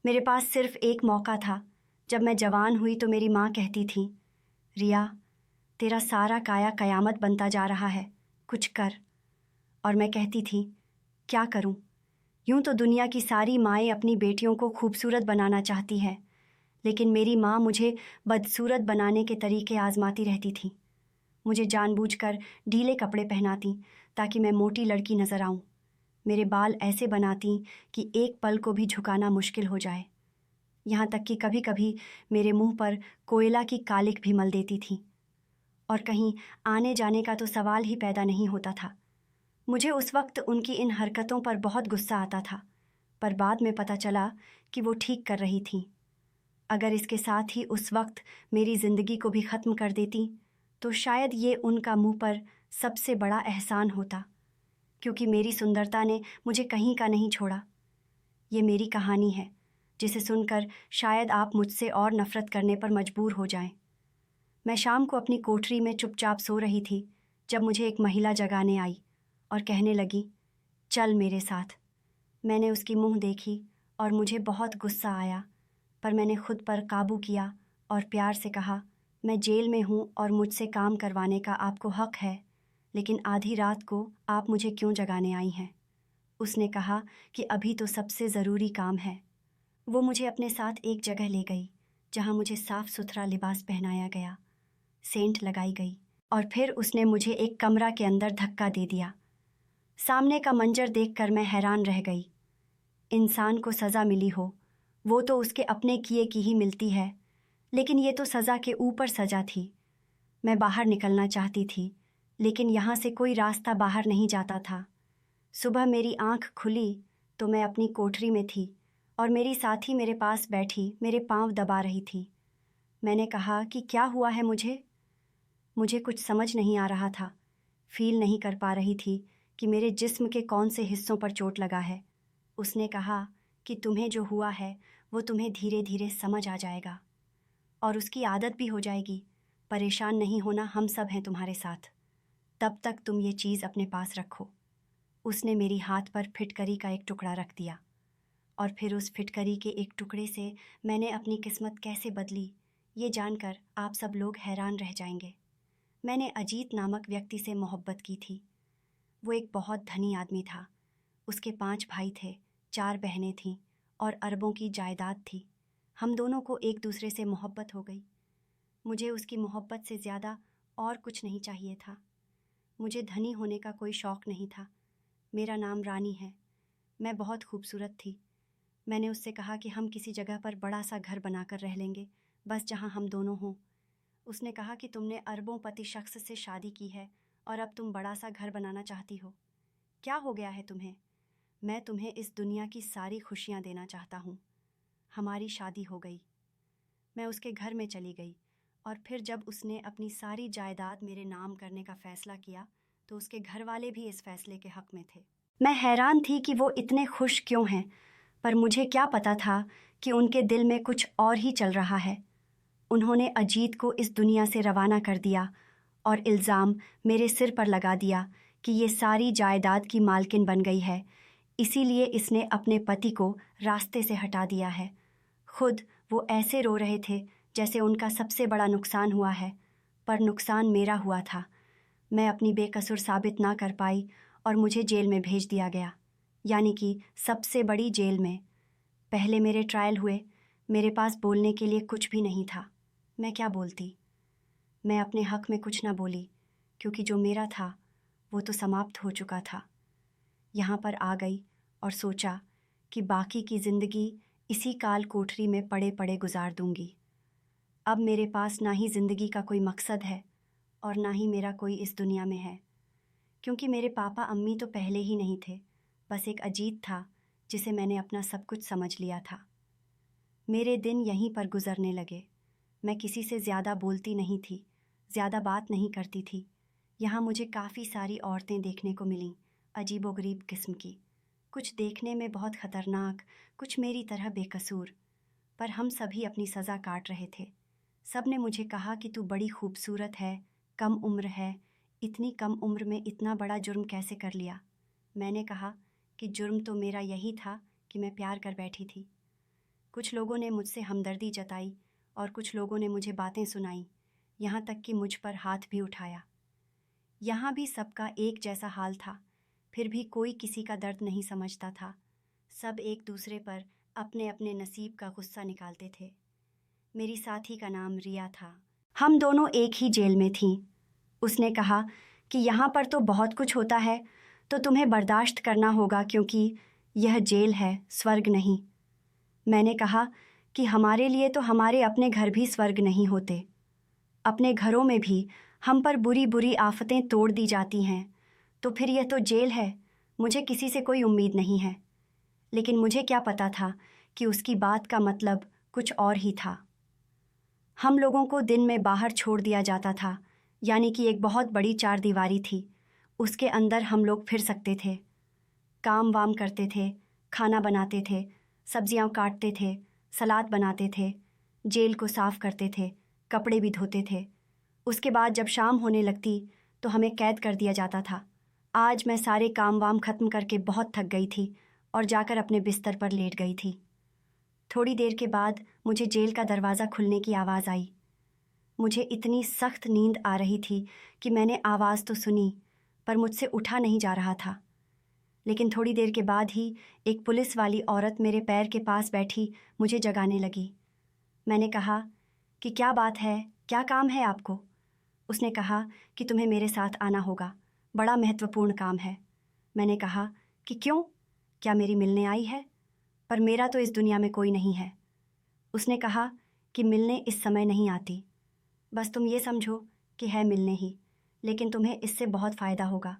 मेरे पास सिर्फ एक मौका था। जब मैं जवान हुई तो मेरी माँ कहती थी, रिया, तेरा सारा काया कयामत बनता जा रहा है, कुछ कर। और मैं कहती थी, क्या करूं? यूं तो दुनिया की सारी माएँ अपनी बेटियों को खूबसूरत बनाना चाहती हैं, लेकिन मेरी माँ मुझे बदसूरत बनाने के तरीके आजमाती रहती थी। मुझे जानबूझकर ढीले कपड़े पहनाती ताकि मैं मोटी लड़की नजर आऊं। मेरे बाल ऐसे बनाती कि एक पल को भी झुकाना मुश्किल हो जाए। यहाँ तक कि कभी कभी मेरे मुंह पर कोयला की कालिख भी मल देती थी। और कहीं आने जाने का तो सवाल ही पैदा नहीं होता था। मुझे उस वक्त उनकी इन हरकतों पर बहुत गुस्सा आता था, पर बाद में पता चला कि वो ठीक कर रही थी। अगर इसके साथ ही उस वक्त मेरी ज़िंदगी को भी ख़त्म कर देती तो शायद ये उनका मुंह पर सबसे बड़ा एहसान होता, क्योंकि मेरी सुंदरता ने मुझे कहीं का नहीं छोड़ा। ये मेरी कहानी है, जिसे सुनकर शायद आप मुझसे और नफ़रत करने पर मजबूर हो जाएं। मैं शाम को अपनी कोठरी में चुपचाप सो रही थी जब मुझे एक महिला जगाने आई और कहने लगी, चल मेरे साथ। मैंने उसकी मुंह देखी और मुझे बहुत गुस्सा आया, पर मैंने खुद पर काबू किया और प्यार से कहा, मैं जेल में हूँ और मुझसे काम करवाने का आपको हक है, लेकिन आधी रात को आप मुझे क्यों जगाने आई हैं? उसने कहा कि अभी तो सबसे ज़रूरी काम है। वो मुझे अपने साथ एक जगह ले गई जहाँ मुझे साफ सुथरा लिबास पहनाया गया, सेंट लगाई गई और फिर उसने मुझे एक कमरा के अंदर धक्का दे दिया। सामने का मंजर देखकर मैं हैरान रह गई। इंसान को सज़ा मिली हो, वो तो उसके अपने किए की ही मिलती है, लेकिन ये तो सज़ा के ऊपर सज़ा थी। मैं बाहर निकलना चाहती थी, लेकिन यहाँ से कोई रास्ता बाहर नहीं जाता था। सुबह मेरी आंख खुली तो मैं अपनी कोठरी में थी और मेरी साथी मेरे पास बैठी मेरे पांव दबा रही थी। मैंने कहा कि क्या हुआ है मुझे कुछ समझ नहीं आ रहा था। फील नहीं कर पा रही थी कि मेरे जिस्म के कौन से हिस्सों पर चोट लगा है। उसने कहा कि तुम्हें जो हुआ है वो तुम्हें धीरे धीरे समझ आ जाएगा और उसकी आदत भी हो जाएगी। परेशान नहीं होना, हम सब हैं तुम्हारे साथ। तब तक तुम ये चीज़ अपने पास रखो। उसने मेरी हाथ पर फिटकरी का एक टुकड़ा रख दिया और फिर उस फिटकरी के एक टुकड़े से मैंने अपनी किस्मत कैसे बदली, ये जानकर आप सब लोग हैरान रह जाएंगे। मैंने अजीत नामक व्यक्ति से मोहब्बत की थी। वो एक बहुत धनी आदमी था। उसके 5 भाई थे, 4 बहनें थीं और अरबों की जायदाद थी। हम दोनों को एक दूसरे से मोहब्बत हो गई। मुझे उसकी मोहब्बत से ज़्यादा और कुछ नहीं चाहिए था। मुझे धनी होने का कोई शौक़ नहीं था। मेरा नाम रानी है। मैं बहुत खूबसूरत थी। मैंने उससे कहा कि हम किसी जगह पर बड़ा सा घर बनाकर रह लेंगे, बस जहाँ हम दोनों हों। उसने कहा कि तुमने अरबों-पति शख्स से शादी की है और अब तुम बड़ा सा घर बनाना चाहती हो। क्या हो गया है तुम्हें? मैं तुम्हें इस दुनिया की सारी खुशियाँ देना चाहता हूँ। हमारी शादी हो गई। मैं उसके घर में चली गई और फिर जब उसने अपनी सारी जायदाद मेरे नाम करने का फ़ैसला किया तो उसके घर वाले भी इस फ़ैसले के हक़ में थे। मैं हैरान थी कि वो इतने खुश क्यों हैं, पर मुझे क्या पता था कि उनके दिल में कुछ और ही चल रहा है। उन्होंने अजीत को इस दुनिया से रवाना कर दिया और इल्ज़ाम मेरे सिर पर लगा दिया कि ये सारी जायदाद की मालकिन बन गई है, इसीलिए इसने अपने पति को रास्ते से हटा दिया है। खुद वो ऐसे रो रहे थे जैसे उनका सबसे बड़ा नुकसान हुआ है, पर नुकसान मेरा हुआ था। मैं अपनी बेकसूर साबित ना कर पाई और मुझे जेल में भेज दिया गया, यानी कि सबसे बड़ी जेल में। पहले मेरे ट्रायल हुए, मेरे पास बोलने के लिए कुछ भी नहीं था। मैं क्या बोलती? मैं अपने हक में कुछ ना बोली, क्योंकि जो मेरा था वो तो समाप्त हो चुका था। यहाँ पर आ गई और सोचा कि बाकी की ज़िंदगी इसी काल कोठरी में पड़े पड़े गुजार दूंगी। अब मेरे पास ना ही ज़िंदगी का कोई मकसद है और ना ही मेरा कोई इस दुनिया में है, क्योंकि मेरे पापा अम्मी तो पहले ही नहीं थे। बस एक अजीत था जिसे मैंने अपना सब कुछ समझ लिया था। मेरे दिन यहीं पर गुजरने लगे। मैं किसी से ज़्यादा बोलती नहीं थी, ज़्यादा बात नहीं करती थी। यहाँ मुझे काफ़ी सारी औरतें देखने को मिलीं, अजीबोगरीब किस्म की। कुछ देखने में बहुत ख़तरनाक, कुछ मेरी तरह बेकसूर, पर हम सभी अपनी सज़ा काट रहे थे। सब ने मुझे कहा कि तू बड़ी खूबसूरत है, कम उम्र है, इतनी कम उम्र में इतना बड़ा जुर्म कैसे कर लिया? मैंने कहा कि जुर्म तो मेरा यही था कि मैं प्यार कर बैठी थी। कुछ लोगों ने मुझसे हमदर्दी जताई और कुछ लोगों ने मुझे बातें सुनाई, यहाँ तक कि मुझ पर हाथ भी उठाया। यहाँ भी सबका एक जैसा हाल था, फिर भी कोई किसी का दर्द नहीं समझता था। सब एक दूसरे पर अपने अपने नसीब का गुस्सा निकालते थे। मेरी साथी का नाम रिया था। हम दोनों एक ही जेल में थीं। उसने कहा कि यहाँ पर तो बहुत कुछ होता है, तो तुम्हें बर्दाश्त करना होगा क्योंकि यह जेल है, स्वर्ग नहीं। मैंने कहा कि हमारे लिए तो हमारे अपने घर भी स्वर्ग नहीं होते। अपने घरों में भी हम पर बुरी बुरी आफतें तोड़ दी जाती हैं, तो फिर यह तो जेल है। मुझे किसी से कोई उम्मीद नहीं है। लेकिन मुझे क्या पता था कि उसकी बात का मतलब कुछ और ही था। हम लोगों को दिन में बाहर छोड़ दिया जाता था, यानी कि एक बहुत बड़ी चारदीवारी थी, उसके अंदर हम लोग फिर सकते थे, काम वाम करते थे, खाना बनाते थे, सब्जियां काटते थे, सलाद बनाते थे, जेल को साफ़ करते थे, कपड़े भी धोते थे। उसके बाद जब शाम होने लगती तो हमें कैद कर दिया जाता था। आज मैं सारे काम वाम ख़त्म करके बहुत थक गई थी और जाकर अपने बिस्तर पर लेट गई थी। थोड़ी देर के बाद मुझे जेल का दरवाज़ा खुलने की आवाज़ आई। मुझे इतनी सख्त नींद आ रही थी कि मैंने आवाज़ तो सुनी, पर मुझसे उठा नहीं जा रहा था। लेकिन थोड़ी देर के बाद ही एक पुलिस वाली औरत मेरे पैर के पास बैठी मुझे जगाने लगी। मैंने कहा कि क्या बात है, क्या काम है आपको? उसने कहा कि तुम्हें मेरे साथ आना होगा, बड़ा महत्वपूर्ण काम है। मैंने कहा कि क्यों, क्या मेरी मिलने आई है? पर मेरा तो इस दुनिया में कोई नहीं है। उसने कहा कि मिलने इस समय नहीं आती, बस तुम ये समझो कि है मिलने ही, लेकिन तुम्हें इससे बहुत फ़ायदा होगा।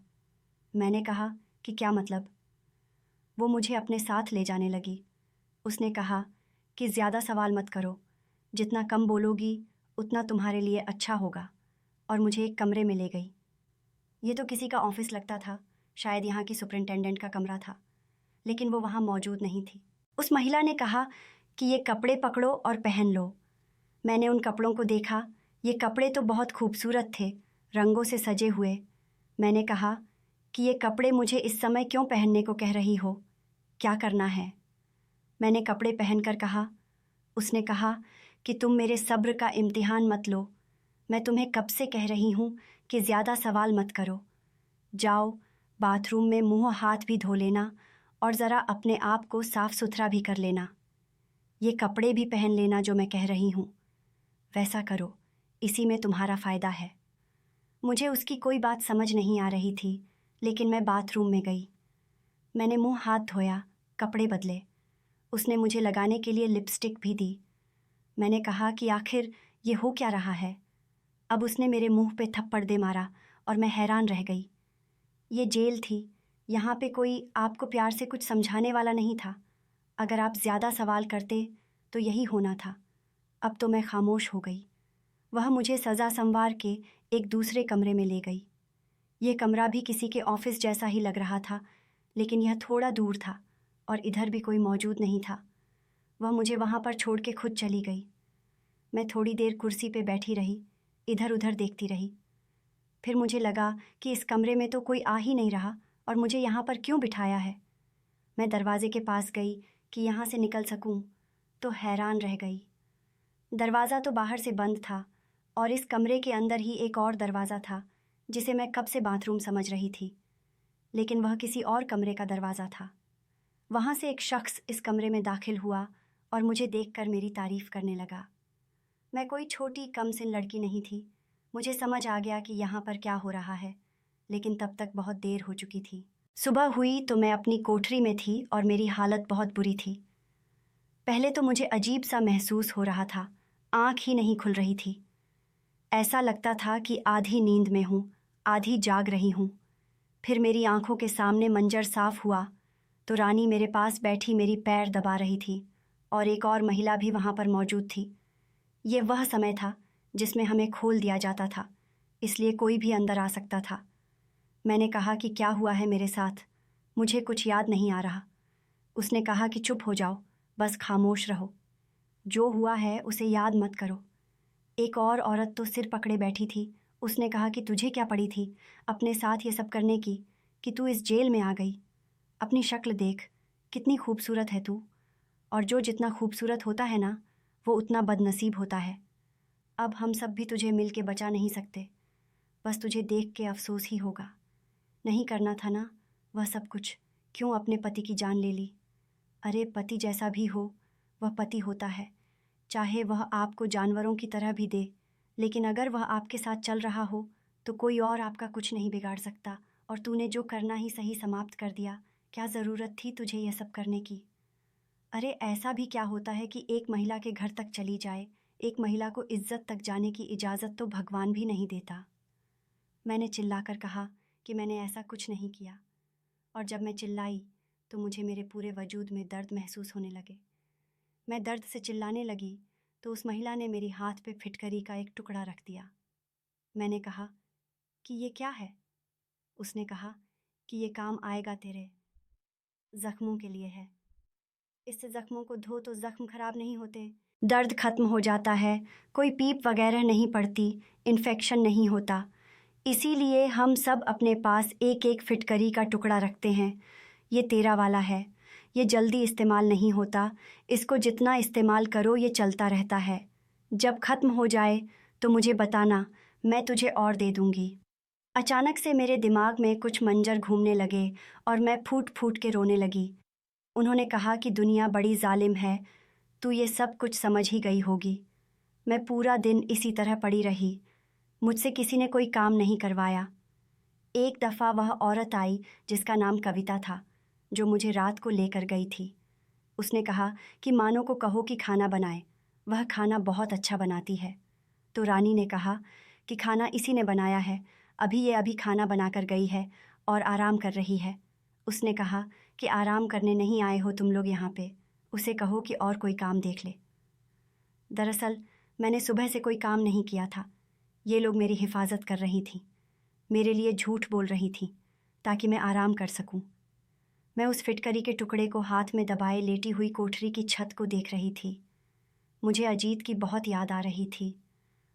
मैंने कहा कि क्या मतलब? वो मुझे अपने साथ ले जाने लगी। उसने कहा कि ज़्यादा सवाल मत करो, जितना कम बोलोगी उतना तुम्हारे लिए अच्छा होगा, और मुझे एक कमरे में ले गई। ये तो किसी का ऑफिस लगता था, शायद यहाँ की सुपरिंटेंडेंट का कमरा था, लेकिन वो वहाँ मौजूद नहीं थी। उस महिला ने कहा कि ये कपड़े पकड़ो और पहन लो। मैंने उन कपड़ों को देखा। ये कपड़े तो बहुत खूबसूरत थे, रंगों से सजे हुए। मैंने कहा कि ये कपड़े मुझे इस समय क्यों पहनने को कह रही हो, क्या करना है? मैंने कपड़े पहनकर कहा। उसने कहा कि तुम मेरे सब्र का इम्तिहान मत लो। मैं तुम्हें कब से कह रही हूँ कि ज़्यादा सवाल मत करो। जाओ, बाथरूम में मुँह हाथ भी धो लेना और ज़रा अपने आप को साफ़ सुथरा भी कर लेना। ये कपड़े भी पहन लेना जो मैं कह रही हूँ, वैसा करो, इसी में तुम्हारा फ़ायदा है। मुझे उसकी कोई बात समझ नहीं आ रही थी, लेकिन मैं बाथरूम में गई। मैंने मुँह हाथ धोया, कपड़े बदले। उसने मुझे लगाने के लिए लिपस्टिक भी दी। मैंने कहा कि आखिर ये हो क्या रहा है? अब उसने मेरे मुंह पे थप्पड़ दे मारा और मैं हैरान रह गई। ये जेल थी, यहाँ पे कोई आपको प्यार से कुछ समझाने वाला नहीं था। अगर आप ज़्यादा सवाल करते तो यही होना था। अब तो मैं खामोश हो गई। वह मुझे सज़ा संवार के एक दूसरे कमरे में ले गई। ये कमरा भी किसी के ऑफिस जैसा ही लग रहा था, लेकिन यह थोड़ा दूर था और इधर भी कोई मौजूद नहीं था। वह मुझे वहाँ पर छोड़ के खुद चली गई। मैं थोड़ी देर कुर्सी पे बैठी रही, इधर उधर देखती रही। फिर मुझे लगा कि इस कमरे में तो कोई आ ही नहीं रहा और मुझे यहाँ पर क्यों बिठाया है। मैं दरवाजे के पास गई कि यहाँ से निकल सकूँ, तो हैरान रह गई। दरवाज़ा तो बाहर से बंद था और इस कमरे के अंदर ही एक और दरवाज़ा था, जिसे मैं कब से बाथरूम समझ रही थी, लेकिन वह किसी और कमरे का दरवाज़ा था। वहाँ से एक शख्स इस कमरे में दाखिल हुआ और मुझे देखकर मेरी तारीफ़ करने लगा। मैं कोई छोटी कमसिन लड़की नहीं थी। मुझे समझ आ गया कि यहाँ पर क्या हो रहा है, लेकिन तब तक बहुत देर हो चुकी थी। सुबह हुई तो मैं अपनी कोठरी में थी और मेरी हालत बहुत बुरी थी। पहले तो मुझे अजीब सा महसूस हो रहा था, आँख ही नहीं खुल रही थी। ऐसा लगता था कि आधी नींद में हूँ, आधी जाग रही हूँ। फिर मेरी आँखों के सामने मंजर साफ हुआ तो रानी मेरे पास बैठी मेरी पैर दबा रही थी और एक और महिला भी वहाँ पर मौजूद थी। ये वह समय था जिसमें हमें खोल दिया जाता था, इसलिए कोई भी अंदर आ सकता था। मैंने कहा कि क्या हुआ है मेरे साथ, मुझे कुछ याद नहीं आ रहा। उसने कहा कि चुप हो जाओ, बस खामोश रहो, जो हुआ है उसे याद मत करो। एक और औरत तो सिर पकड़े बैठी थी। उसने कहा कि तुझे क्या पड़ी थी अपने साथ ये सब करने की, कि तू इस जेल में आ गई। अपनी शक्ल देख, कितनी खूबसूरत है तू, और जो जितना खूबसूरत होता है ना, वो उतना बदनसीब होता है। अब हम सब भी तुझे मिल के बचा नहीं सकते, बस तुझे देख के अफसोस ही होगा। नहीं करना था ना वह सब कुछ, क्यों अपने पति की जान ले ली? अरे पति जैसा भी हो, वह पति होता है, चाहे वह आपको जानवरों की तरह भी दे, लेकिन अगर वह आपके साथ चल रहा हो तो कोई और आपका कुछ नहीं बिगाड़ सकता। और तूने जो करना ही सही समाप्त कर दिया। क्या ज़रूरत थी तुझे यह सब करने की? अरे ऐसा भी क्या होता है कि एक महिला के घर तक चली जाए? एक महिला को इज्जत तक जाने की इजाज़त तो भगवान भी नहीं देता। मैंने चिल्लाकर कहा कि मैंने ऐसा कुछ नहीं किया, और जब मैं चिल्लाई तो मुझे मेरे पूरे वजूद में दर्द महसूस होने लगे। मैं दर्द से चिल्लाने लगी तो उस महिला ने मेरी हाथ पे फिटकरी का एक टुकड़ा रख दिया। मैंने कहा कि ये क्या है? उसने कहा कि ये काम आएगा, तेरे ज़ख्मों के लिए है। इससे ज़ख्मों को धो तो ज़ख्म खराब नहीं होते, दर्द खत्म हो जाता है, कोई पीप वगैरह नहीं पड़ती, इन्फेक्शन नहीं होता। इसीलिए हम सब अपने पास एक एक फिटकरी का टुकड़ा रखते हैं। ये तेरा वाला है, ये जल्दी इस्तेमाल नहीं होता, इसको जितना इस्तेमाल करो ये चलता रहता है। जब ख़त्म हो जाए तो मुझे बताना, मैं तुझे और दे दूँगी। अचानक से मेरे दिमाग में कुछ मंजर घूमने लगे और मैं फूट फूट के रोने लगी। उन्होंने कहा कि दुनिया बड़ी जालिम है, तू ये सब कुछ समझ ही गई होगी। मैं पूरा दिन इसी तरह पड़ी रही, मुझसे किसी ने कोई काम नहीं करवाया। एक दफ़ा वह औरत आई जिसका नाम कविता था, जो मुझे रात को लेकर गई थी। उसने कहा कि मानो को कहो कि खाना बनाए, वह खाना बहुत अच्छा बनाती है। तो रानी ने कहा कि खाना इसी ने बनाया है, अभी खाना बनाकर गई है और आराम कर रही है। उसने कहा कि आराम करने नहीं आए हो तुम लोग यहाँ पे, उसे कहो कि और कोई काम देख ले। दरअसल मैंने सुबह से कोई काम नहीं किया था। ये लोग मेरी हिफाजत कर रही थीं, मेरे लिए झूठ बोल रही थीं ताकि मैं आराम कर सकूं। मैं उस फिटकरी के टुकड़े को हाथ में दबाए लेटी हुई कोठरी की छत को देख रही थी। मुझे अजीत की बहुत याद आ रही थी।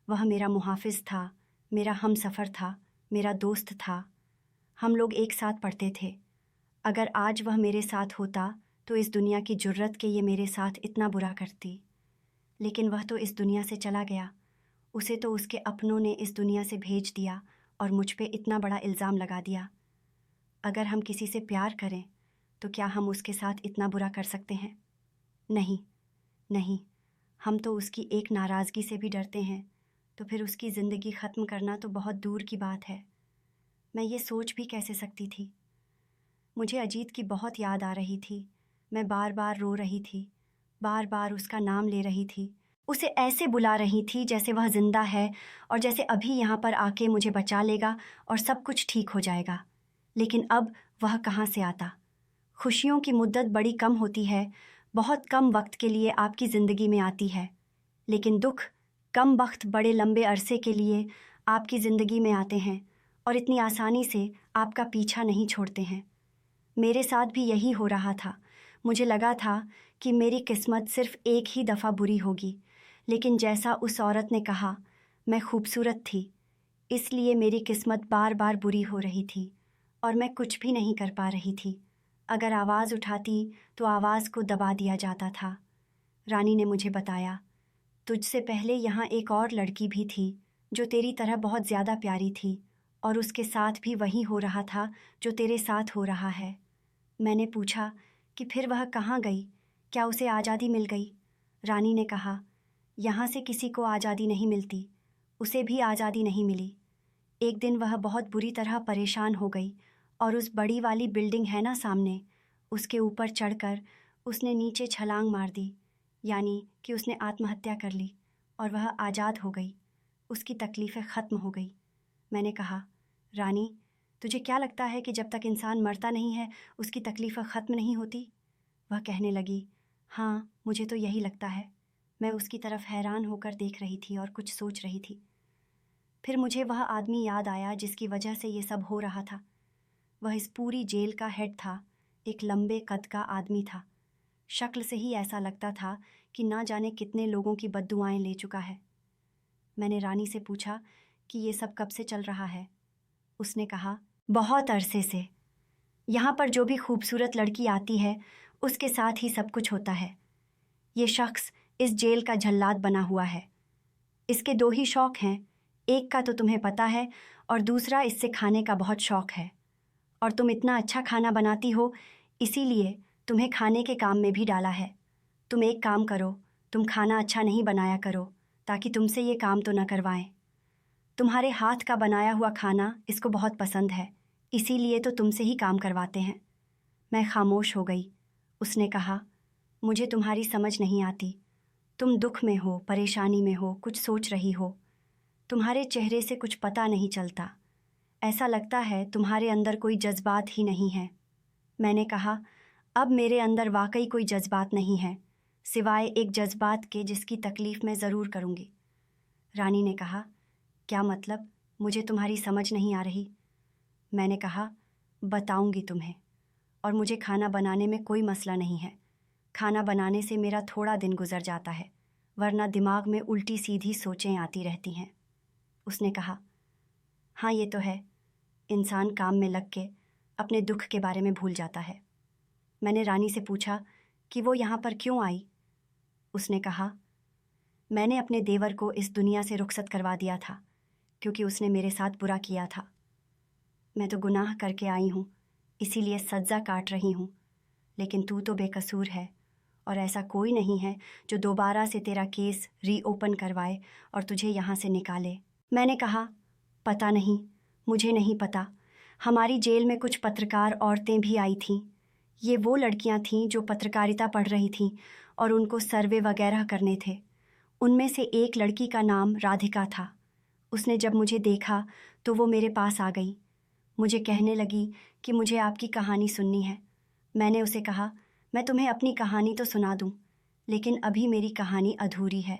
वह मेरा मुहाफ़िज़ था, मेरा हमसफ़र था, मेरा दोस्त था। हम लोग एक साथ पढ़ते थे। अगर आज वह मेरे साथ होता तो इस दुनिया की जुर्रत के ये मेरे साथ इतना बुरा करती। लेकिन वह तो इस दुनिया से चला गया, उसे तो उसके अपनों ने इस दुनिया से भेज दिया और मुझ पे इतना बड़ा इल्ज़ाम लगा दिया। अगर हम किसी से प्यार करें तो क्या हम उसके साथ इतना बुरा कर सकते हैं? नहीं, नहीं, हम तो उसकी एक नाराज़गी से भी डरते हैं, तो फिर उसकी ज़िंदगी ख़त्म करना तो बहुत दूर की बात है। मैं ये सोच भी कैसे सकती थी? मुझे अजीत की बहुत याद आ रही थी। मैं बार बार रो रही थी, बार बार उसका नाम ले रही थी, उसे ऐसे बुला रही थी जैसे वह ज़िंदा है और जैसे अभी यहाँ पर आके मुझे बचा लेगा और सब कुछ ठीक हो जाएगा। लेकिन अब वह कहाँ से आता? खुशियों की मुद्दत बड़ी कम होती है, बहुत कम वक्त के लिए आपकी ज़िंदगी में आती है, लेकिन दुख कम वक्त बड़े लंबे अरसे के लिए आपकी ज़िंदगी में आते हैं और इतनी आसानी से आपका पीछा नहीं छोड़ते हैं। मेरे साथ भी यही हो रहा था। मुझे लगा था कि मेरी किस्मत सिर्फ़ एक ही दफ़ा बुरी होगी, लेकिन जैसा उस औरत ने कहा, मैं खूबसूरत थी, इसलिए मेरी किस्मत बार बार बुरी हो रही थी और मैं कुछ भी नहीं कर पा रही थी। अगर आवाज़ उठाती तो आवाज़ को दबा दिया जाता था। रानी ने मुझे बताया, तुझसे पहले यहाँ एक और लड़की भी थी जो तेरी तरह बहुत ज़्यादा प्यारी थी और उसके साथ भी वही हो रहा था जो तेरे साथ हो रहा है। मैंने पूछा कि फिर वह कहाँ गई? क्या उसे आज़ादी मिल गई? रानी ने कहा, यहाँ से किसी को आज़ादी नहीं मिलती, उसे भी आज़ादी नहीं मिली। एक दिन वह बहुत बुरी तरह परेशान हो गई और उस बड़ी वाली बिल्डिंग है ना सामने, उसके ऊपर चढ़कर उसने नीचे छलांग मार दी, यानी कि उसने आत्महत्या कर ली और वह आज़ाद हो गई। उसकी तकलीफ़ें ख़त्म हो गई। मैंने कहा, रानी, तुझे क्या लगता है कि जब तक इंसान मरता नहीं है उसकी तकलीफ़ें ख़त्म नहीं होती? वह कहने लगी, हाँ, मुझे तो यही लगता है। मैं उसकी तरफ हैरान होकर देख रही थी और कुछ सोच रही थी। फिर मुझे वह आदमी याद आया जिसकी वजह से ये सब हो रहा था। वह इस पूरी जेल का हेड था, एक लंबे कद का आदमी था। शक्ल से ही ऐसा लगता था कि ना जाने कितने लोगों की बद्दुआएं ले चुका है। मैंने रानी से पूछा कि ये सब कब से चल रहा है? उसने कहा, बहुत अरसे से। यहाँ पर जो भी खूबसूरत लड़की आती है उसके साथ ही सब कुछ होता है। ये शख्स इस जेल का जल्लाद बना हुआ है। इसके दो ही शौक़ हैं, एक का तो तुम्हें पता है और दूसरा इससे खाने का बहुत शौक़ है। और तुम इतना अच्छा खाना बनाती हो, इसीलिए तुम्हें खाने के काम में भी डाला है। तुम एक काम करो, तुम खाना अच्छा नहीं बनाया करो ताकि तुमसे ये काम तो न करवाएं। तुम्हारे हाथ का बनाया हुआ खाना इसको बहुत पसंद है, इसीलिए तो तुमसे ही काम करवाते हैं। मैं खामोश हो गई। उसने कहा, मुझे तुम्हारी समझ नहीं आती। तुम दुख में हो, परेशानी में हो, कुछ सोच रही हो। तुम्हारे चेहरे से कुछ पता नहीं चलता। ऐसा लगता है तुम्हारे अंदर कोई जज्बात ही नहीं है। मैंने कहा, अब मेरे अंदर वाकई कोई जज्बात नहीं है, सिवाय एक जज्बात के जिसकी तकलीफ़ मैं ज़रूर करूँगी। रानी ने कहा, क्या मतलब? मुझे तुम्हारी समझ नहीं आ रही। मैंने कहा, बताऊँगी तुम्हें। और मुझे खाना बनाने में कोई मसला नहीं है। खाना बनाने से मेरा थोड़ा दिन गुजर जाता है, वरना दिमाग में उल्टी सीधी सोचें आती रहती हैं। उसने कहा, हाँ ये तो है, इंसान काम में लग के अपने दुख के बारे में भूल जाता है। मैंने रानी से पूछा कि वो यहाँ पर क्यों आई। उसने कहा, मैंने अपने देवर को इस दुनिया से रुखसत करवा दिया था क्योंकि उसने मेरे साथ बुरा किया था। मैं तो गुनाह करके आई हूँ, इसीलिए सज़ा काट रही हूँ, लेकिन तू तो बेकसूर है और ऐसा कोई नहीं है जो दोबारा से तेरा केस रीओपन करवाए और तुझे यहाँ से निकाले। मैंने कहा, पता नहीं, मुझे नहीं पता। हमारी जेल में कुछ पत्रकार औरतें भी आई थीं। ये वो लड़कियाँ थीं जो पत्रकारिता पढ़ रही थीं और उनको सर्वे वगैरह करने थे। उनमें से एक लड़की का नाम राधिका था। उसने जब मुझे देखा तो वो मेरे पास आ गई। मुझे कहने लगी कि मुझे आपकी कहानी सुननी है। मैंने उसे कहा, मैं तुम्हें अपनी कहानी तो सुना दूँ, लेकिन अभी मेरी कहानी अधूरी है।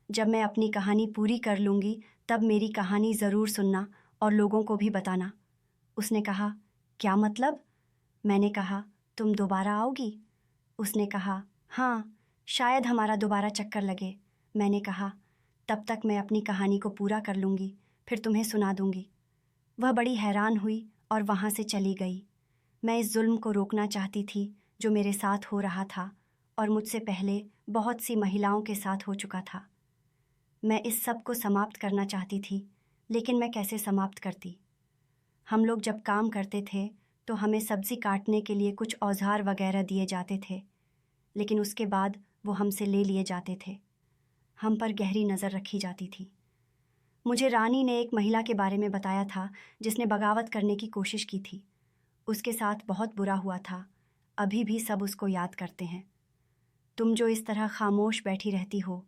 जब मैं अपनी कहानी पूरी कर लूँगी तब मेरी कहानी ज़रूर सुनना और लोगों को भी बताना। उसने कहा, क्या मतलब? मैंने कहा, तुम दोबारा आओगी? उसने कहा, हाँ, शायद हमारा दोबारा चक्कर लगे। मैंने कहा, तब तक मैं अपनी कहानी को पूरा कर लूँगी, फिर तुम्हें सुना दूँगी। वह बड़ी हैरान हुई और वहाँ से चली गई। मैं इस जुल्म को रोकना चाहती थी जो मेरे साथ हो रहा था और मुझसे पहले बहुत सी महिलाओं के साथ हो चुका था। मैं इस सब को समाप्त करना चाहती थी, लेकिन मैं कैसे समाप्त करती? हम लोग जब काम करते थे तो हमें सब्ज़ी काटने के लिए कुछ औजार वगैरह दिए जाते थे, लेकिन उसके बाद वो हमसे ले लिए जाते थे। हम पर गहरी नज़र रखी जाती थी। मुझे रानी ने एक महिला के बारे में बताया था जिसने बगावत करने की कोशिश की थी। उसके साथ बहुत बुरा हुआ था। अभी भी सब उसको याद करते हैं। तुम जो इस तरह खामोश बैठी रहती हो,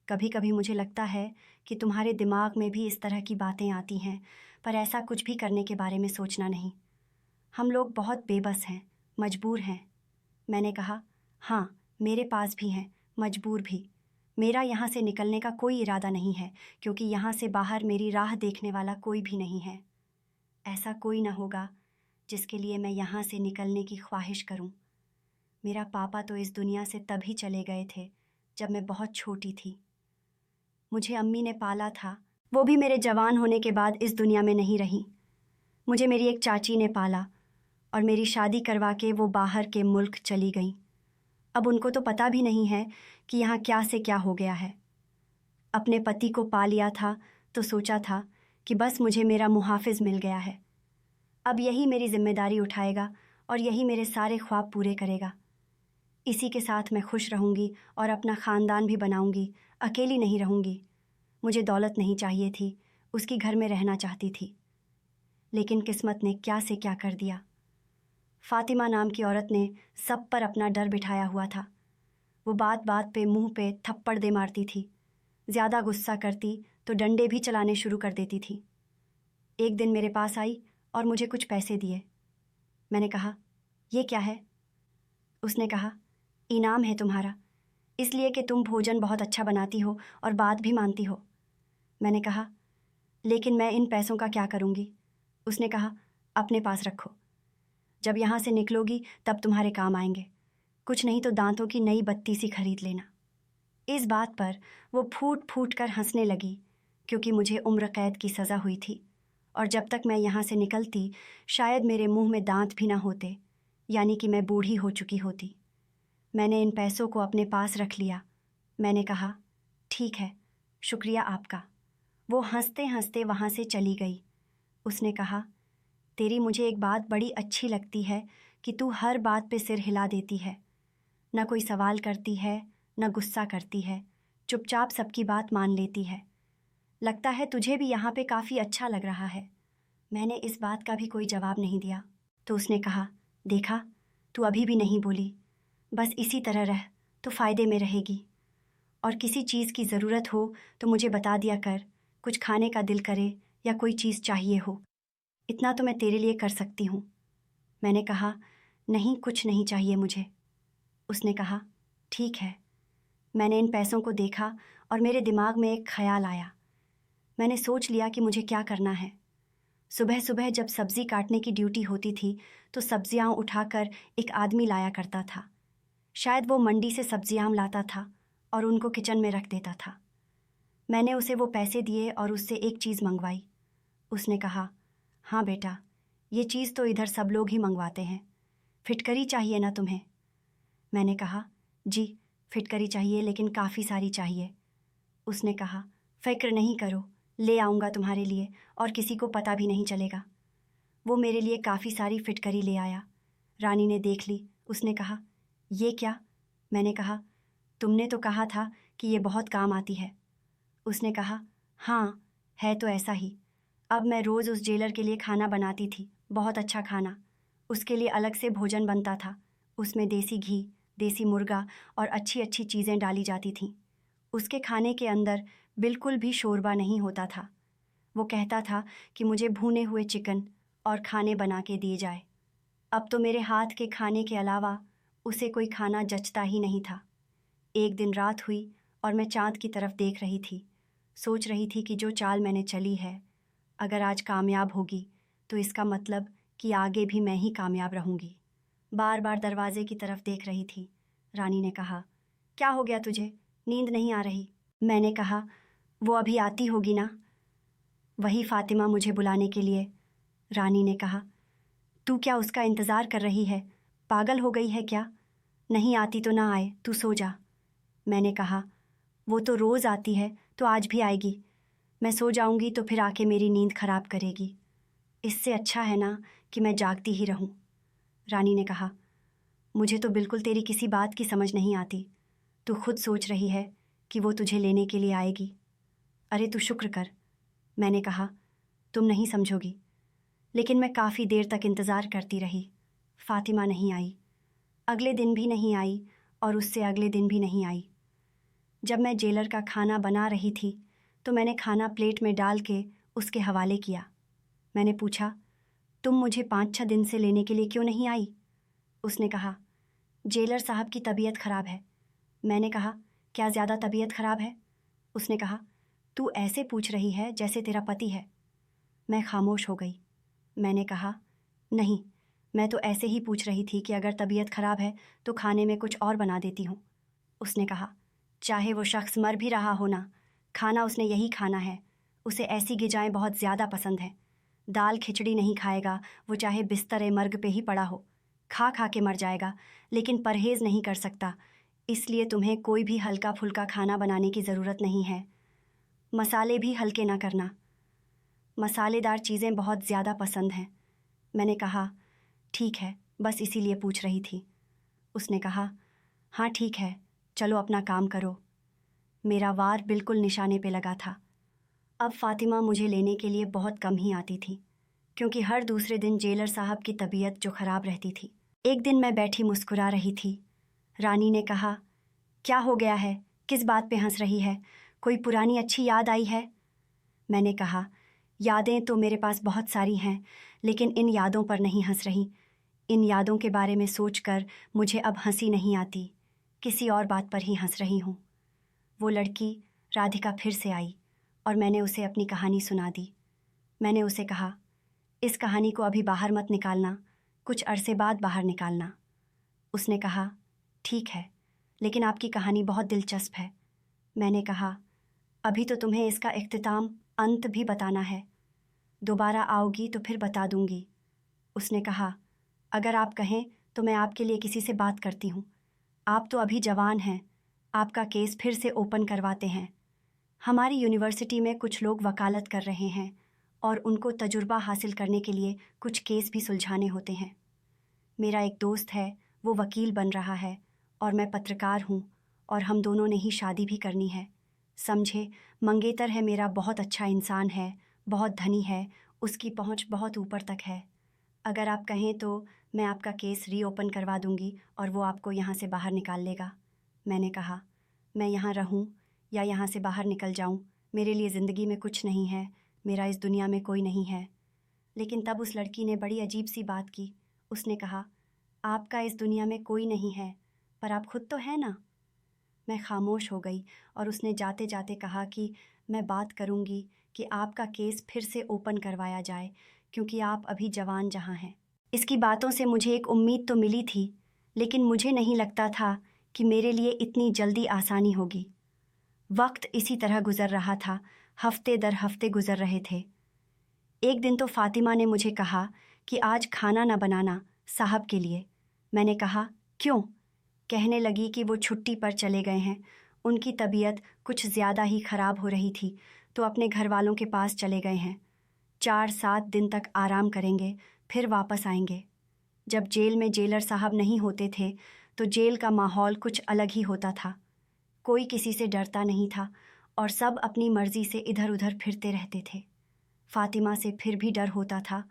कभी कभी मुझे लगता है कि तुम्हारे दिमाग में भी इस तरह की बातें आती हैं, पर ऐसा कुछ भी करने के बारे में सोचना नहीं। हम लोग बहुत बेबस हैं, मजबूर हैं। मैंने कहा, हाँ, मेरे पास भी हैं, मजबूर भी। मेरा यहाँ से निकलने का कोई इरादा नहीं है, क्योंकि यहाँ से बाहर मेरी राह देखने वाला कोई भी नहीं है। ऐसा कोई न होगा जिसके लिए मैं यहाँ से निकलने की ख्वाहिश करूँ। मेरा पापा तो इस दुनिया से तभी चले गए थे जब मैं बहुत छोटी थी। मुझे अम्मी ने पाला था, वो भी मेरे जवान होने के बाद इस दुनिया में नहीं रही। मुझे मेरी एक चाची ने पाला और मेरी शादी करवा के वो बाहर के मुल्क चली गईं। अब उनको तो पता भी नहीं है कि यहाँ क्या से क्या हो गया है। अपने पति को पा लिया था तो सोचा था कि बस मुझे मेरा मुहाफिज मिल गया है। अब यही मेरी जिम्मेदारी उठाएगा और यही मेरे सारे ख्वाब पूरे करेगा। इसी के साथ मैं खुश रहूँगी और अपना ख़ानदान भी बनाऊँगी, अकेली नहीं रहूँगी। मुझे दौलत नहीं चाहिए थी, उसकी घर में रहना चाहती थी। लेकिन किस्मत ने क्या से क्या कर दिया। फ़ातिमा नाम की औरत ने सब पर अपना डर बिठाया हुआ था। वो बात बात पे मुंह पे थप्पड़ दे मारती थी। ज़्यादा गुस्सा करती तो डंडे भी चलाने शुरू कर देती थी। एक दिन मेरे पास आई और मुझे कुछ पैसे दिए। मैंने कहा, ये क्या है? उसने कहा, इनाम है तुम्हारा, इसलिए कि तुम भोजन बहुत अच्छा बनाती हो और बात भी मानती हो। मैंने कहा, लेकिन मैं इन पैसों का क्या करूँगी? उसने कहा, अपने पास रखो, जब यहाँ से निकलोगी तब तुम्हारे काम आएंगे। कुछ नहीं तो दांतों की नई बत्ती सी खरीद लेना। इस बात पर वो फूट फूट कर हंसने लगी, क्योंकि मुझे उम्र कैद की सज़ा हुई थी और जब तक मैं यहाँ से निकलती शायद मेरे मुंह में दांत भी ना होते, यानी कि मैं बूढ़ी हो चुकी होती। मैंने इन पैसों को अपने पास रख लिया। मैंने कहा, ठीक है, शुक्रिया आपका। वो हंसते हंसते वहाँ से चली गई। उसने कहा, तेरी मुझे एक बात बड़ी अच्छी लगती है कि तू हर बात पे सिर हिला देती है, न कोई सवाल करती है, न गुस्सा करती है, चुपचाप सबकी बात मान लेती है। लगता है तुझे भी यहाँ पे काफ़ी अच्छा लग रहा है। मैंने इस बात का भी कोई जवाब नहीं दिया। तो उसने कहा, देखा, तू अभी भी नहीं बोली। बस इसी तरह रह तो फ़ायदे में रहेगी, और किसी चीज़ की ज़रूरत हो तो मुझे बता दिया कर। कुछ खाने का दिल करे या कोई चीज़ चाहिए हो, इतना तो मैं तेरे लिए कर सकती हूँ। मैंने कहा, नहीं, कुछ नहीं चाहिए मुझे। उसने कहा, ठीक है। मैंने इन पैसों को देखा और मेरे दिमाग में एक ख्याल आया। मैंने सोच लिया कि मुझे क्या करना है। सुबह सुबह जब सब्ज़ी काटने की ड्यूटी होती थी तो सब्जियां उठाकर एक आदमी लाया करता था। शायद वो मंडी से सब्जियां लाता था और उनको किचन में रख देता था। मैंने उसे वो पैसे दिए और उससे एक चीज़ मंगवाई। उसने कहा, हाँ बेटा, ये चीज़ तो इधर सब लोग ही मंगवाते हैं। फिटकरी चाहिए ना तुम्हें? मैंने कहा, जी, फिटकरी चाहिए, लेकिन काफ़ी सारी चाहिए। उसने कहा, फ़िक्र नहीं करो, ले आऊँगा तुम्हारे लिए, और किसी को पता भी नहीं चलेगा। वो मेरे लिए काफ़ी सारी फिटकरी ले आया। रानी ने देख ली। उसने कहा, ये क्या? मैंने कहा, तुमने तो कहा था कि ये बहुत काम आती है। उसने कहा, हाँ, है तो ऐसा ही। अब मैं रोज़ उस जेलर के लिए खाना बनाती थी, बहुत अच्छा खाना। उसके लिए अलग से भोजन बनता था। उसमें देसी घी, देसी मुर्गा और अच्छी अच्छी चीज़ें डाली जाती थीं। उसके खाने के अंदर बिल्कुल भी शोरबा नहीं होता था। वो कहता था कि मुझे भुने हुए चिकन और खाने बना के दिए जाए। अब तो मेरे हाथ के खाने के अलावा उसे कोई खाना जचता ही नहीं था। एक दिन रात हुई और मैं चाँद की तरफ देख रही थी। सोच रही थी कि जो चाल मैंने चली है, अगर आज कामयाब होगी तो इसका मतलब कि आगे भी मैं ही कामयाब रहूँगी। बार बार दरवाजे की तरफ देख रही थी। रानी ने कहा, क्या हो गया तुझे? नींद नहीं आ रही? मैंने कहा, वो अभी आती होगी ना, वही फ़ातिमा मुझे बुलाने के लिए। रानी ने कहा, तू क्या उसका इंतज़ार कर रही है? पागल हो गई है क्या? नहीं आती तो ना आए, तू सो जा। मैंने कहा, वो तो रोज़ आती है, तो आज भी आएगी। मैं सो जाऊंगी तो फिर आके मेरी नींद खराब करेगी। इससे अच्छा है ना कि मैं जागती ही रहूं। रानी ने कहा, मुझे तो बिल्कुल तेरी किसी बात की समझ नहीं आती। तू खुद सोच रही है कि वो तुझे लेने के लिए आएगी। अरे तू शुक्र कर। मैंने कहा, तुम नहीं समझोगी। लेकिन मैं काफ़ी देर तक इंतज़ार करती रही। फ़ातिमा नहीं आई। अगले दिन भी नहीं आई और उससे अगले दिन भी नहीं आई। जब मैं जेलर का खाना बना रही थी तो मैंने खाना प्लेट में डाल के उसके हवाले किया। मैंने पूछा, तुम मुझे 5-6 दिन से लेने के लिए क्यों नहीं आई? उसने कहा, जेलर साहब की तबीयत ख़राब है। मैंने कहा, क्या ज़्यादा तबीयत ख़राब है? उसने कहा, तू ऐसे पूछ रही है जैसे तेरा पति है। मैं खामोश हो गई। मैंने कहा, नहीं, मैं तो ऐसे ही पूछ रही थी कि अगर तबीयत ख़राब है तो खाने में कुछ और बना देती हूँ। उसने कहा, चाहे वो शख्स मर भी रहा हो ना, खाना उसने यही खाना है। उसे ऐसी ग़िज़ाएँ बहुत ज़्यादा पसंद हैं। दाल खिचड़ी नहीं खाएगा, वो चाहे बिस्तर मर्ग पे ही पड़ा हो। खा खा के मर जाएगा, लेकिन परहेज़ नहीं कर सकता। इसलिए तुम्हें कोई भी हल्का फुल्का खाना बनाने की ज़रूरत नहीं है। मसाले भी हल्के ना करना। मसालेदार चीज़ें बहुत ज़्यादा पसंद हैं। मैंने कहा, ठीक है, बस इसीलिए पूछ रही थी। उसने कहा, हाँ ठीक है, चलो अपना काम करो। मेरा वार बिल्कुल निशाने पे लगा था। अब फ़ातिमा मुझे लेने के लिए बहुत कम ही आती थी, क्योंकि हर दूसरे दिन जेलर साहब की तबीयत जो ख़राब रहती थी। एक दिन मैं बैठी मुस्कुरा रही थी। रानी ने कहा, क्या हो गया है? किस बात पे हंस रही है? कोई पुरानी अच्छी याद आई है? मैंने कहा, यादें तो मेरे पास बहुत सारी हैं, लेकिन इन यादों पर नहीं हंस रही। इन यादों के बारे में सोचकर मुझे अब हंसी नहीं आती। किसी और बात पर ही हंस रही हूँ। वो लड़की राधिका फिर से आई और मैंने उसे अपनी कहानी सुना दी। मैंने उसे कहा, इस कहानी को अभी बाहर मत निकालना, कुछ अरसे बाद बाहर निकालना। उसने कहा, ठीक है, लेकिन आपकी कहानी बहुत दिलचस्प है। मैंने कहा, अभी तो तुम्हें इसका इख्तिताम, अंत भी बताना है। दोबारा आओगी तो फिर बता दूंगी। उसने कहा, अगर आप कहें तो मैं आपके लिए किसी से बात करती हूँ। आप तो अभी जवान हैं, आपका केस फिर से ओपन करवाते हैं। हमारी यूनिवर्सिटी में कुछ लोग वकालत कर रहे हैं और उनको तजुर्बा हासिल करने के लिए कुछ केस भी सुलझाने होते हैं। मेरा एक दोस्त है, वो वकील बन रहा है और मैं पत्रकार हूँ और हम दोनों ने ही शादी भी करनी है। समझे, मंगेतर है मेरा, बहुत अच्छा इंसान है, बहुत धनी है, उसकी पहुँच बहुत ऊपर तक है। अगर आप कहें तो मैं आपका केस रीओपन करवा दूंगी और वो आपको यहाँ से बाहर निकाल लेगा। मैंने कहा, मैं यहाँ रहूँ या यहाँ से बाहर निकल जाऊँ, मेरे लिए ज़िंदगी में कुछ नहीं है, मेरा इस दुनिया में कोई नहीं है। लेकिन तब उस लड़की ने बड़ी अजीब सी बात की। उसने कहा, आपका इस दुनिया में कोई नहीं है, पर आप खुद तो हैं ना। मैं खामोश हो गई और उसने जाते जाते कहा कि मैं बात करूंगी कि आपका केस फिर से ओपन करवाया जाए, क्योंकि आप अभी जवान जहां हैं। इसकी बातों से मुझे एक उम्मीद तो मिली थी, लेकिन मुझे नहीं लगता था कि मेरे लिए इतनी जल्दी आसानी होगी। वक्त इसी तरह गुजर रहा था, हफ्ते दर हफ्ते गुजर रहे थे। एक दिन तो फातिमा ने मुझे कहा कि आज खाना न बनाना साहब के लिए। मैंने कहा, क्यों? कहने लगी कि वो छुट्टी पर चले गए हैं, उनकी तबीयत कुछ ज़्यादा ही ख़राब हो रही थी, तो अपने घर वालों के पास चले गए हैं। 4-7 दिन तक आराम करेंगे, फिर वापस आएंगे। जब जेल में जेलर साहब नहीं होते थे तो जेल का माहौल कुछ अलग ही होता था। कोई किसी से डरता नहीं था और सब अपनी मर्जी से इधर उधर फिरते रहते थे। फातिमा से फिर भी डर होता था,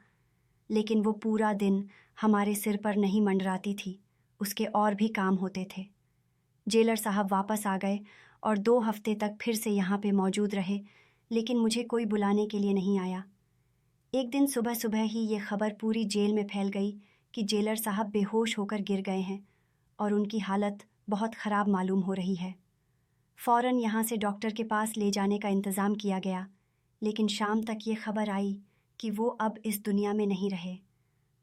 लेकिन वो पूरा दिन हमारे सिर पर नहीं मंडराती थी, उसके और भी काम होते थे। जेलर साहब वापस आ गए और 2 हफ्ते तक फिर से यहाँ पे मौजूद रहे, लेकिन मुझे कोई बुलाने के लिए नहीं आया। एक दिन सुबह सुबह ही ये खबर पूरी जेल में फैल गई कि जेलर साहब बेहोश होकर गिर गए हैं और उनकी हालत बहुत ख़राब मालूम हो रही है। फ़ौरन यहाँ से डॉक्टर के पास ले जाने का इंतज़ाम किया गया, लेकिन शाम तक ये खबर आई कि वो अब इस दुनिया में नहीं रहे।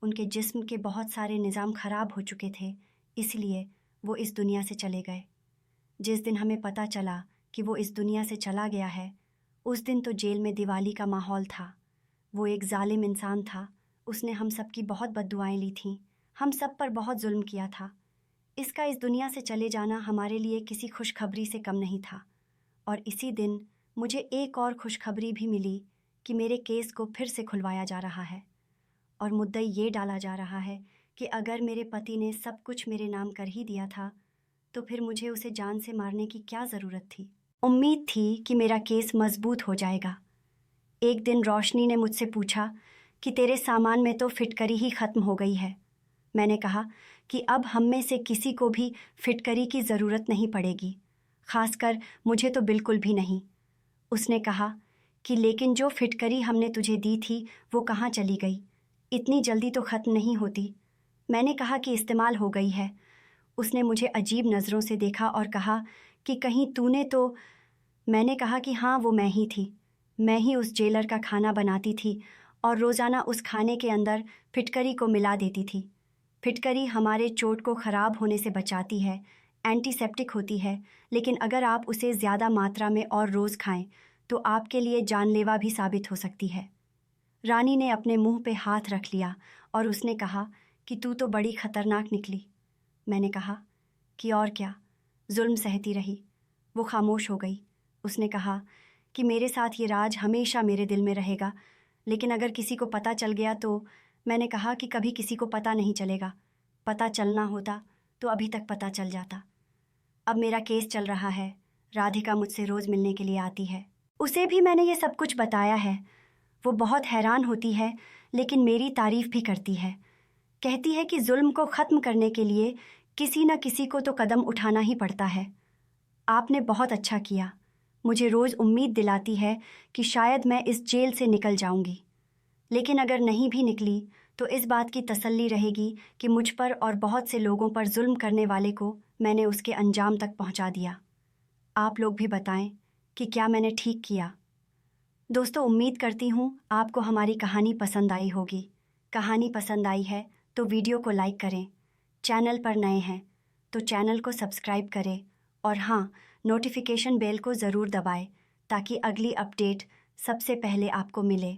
उनके जिस्म के बहुत सारे निज़ाम ख़राब हो चुके थे, इसलिए वो इस दुनिया से चले गए। जिस दिन हमें पता चला कि वो इस दुनिया से चला गया है, उस दिन तो जेल में दिवाली का माहौल था। वो एक जालिम इंसान था, उसने हम सब की बहुत बद्दुआएं ली थीं, हम सब पर बहुत जुल्म किया था। इसका इस दुनिया से चले जाना हमारे लिए किसी खुशखबरी से कम नहीं था। और इसी दिन मुझे एक और खुशखबरी भी मिली कि मेरे केस को फिर से खुलवाया जा रहा है और मुद्दा ये डाला जा रहा है कि अगर मेरे पति ने सब कुछ मेरे नाम कर ही दिया था, तो फिर मुझे उसे जान से मारने की क्या ज़रूरत थी। उम्मीद थी कि मेरा केस मजबूत हो जाएगा। एक दिन रोशनी ने मुझसे पूछा कि तेरे सामान में तो फिटकरी ही ख़त्म हो गई है। मैंने कहा कि अब हम में से किसी को भी फिटकरी की ज़रूरत नहीं पड़ेगी, ख़ासकर मुझे तो बिल्कुल भी नहीं। उसने कहा कि लेकिन जो फिटकरी हमने तुझे दी थी वो कहाँ चली गई? इतनी जल्दी तो ख़त्म नहीं होती। मैंने कहा कि इस्तेमाल हो गई है। उसने मुझे अजीब नज़रों से देखा और कहा कि कहीं तूने तो। मैंने कहा कि हाँ, वो मैं ही थी। मैं ही उस जेलर का खाना बनाती थी और रोज़ाना उस खाने के अंदर फिटकरी को मिला देती थी। फिटकरी हमारे चोट को ख़राब होने से बचाती है, एंटीसेप्टिक होती है, लेकिन अगर आप उसे ज़्यादा मात्रा में और रोज़ खाएं तो आपके लिए जानलेवा भी साबित हो सकती है। रानी ने अपने मुंह पे हाथ रख लिया और उसने कहा कि तू तो बड़ी ख़तरनाक निकली। मैंने कहा कि और क्या, जुल्म सहती रही। वो खामोश हो गई। उसने कहा कि मेरे साथ ये राज हमेशा मेरे दिल में रहेगा, लेकिन अगर किसी को पता चल गया तो। मैंने कहा कि कभी किसी को पता नहीं चलेगा, पता चलना होता तो अभी तक पता चल जाता। अब मेरा केस चल रहा है, राधिका मुझसे रोज़ मिलने के लिए आती है। उसे भी मैंने ये सब कुछ बताया है। वो बहुत हैरान होती है, लेकिन मेरी तारीफ़ भी करती है। कहती है कि जुल्म को ख़त्म करने के लिए किसी न किसी को तो कदम उठाना ही पड़ता है। आपने बहुत अच्छा किया। मुझे रोज़ उम्मीद दिलाती है कि शायद मैं इस जेल से निकल जाऊंगी, लेकिन अगर नहीं भी निकली तो इस बात की तसल्ली रहेगी कि मुझ पर और बहुत से लोगों पर जुल्म करने वाले को मैंने उसके अंजाम तक पहुंचा दिया। आप लोग भी बताएं कि क्या मैंने ठीक किया। दोस्तों, उम्मीद करती हूँ आपको हमारी कहानी पसंद आई होगी। कहानी पसंद आई है तो वीडियो को लाइक करें, चैनल पर नए हैं तो चैनल को सब्सक्राइब करें और हाँ, नोटिफिकेशन बेल को ज़रूर दबाएं ताकि अगली अपडेट सबसे पहले आपको मिले।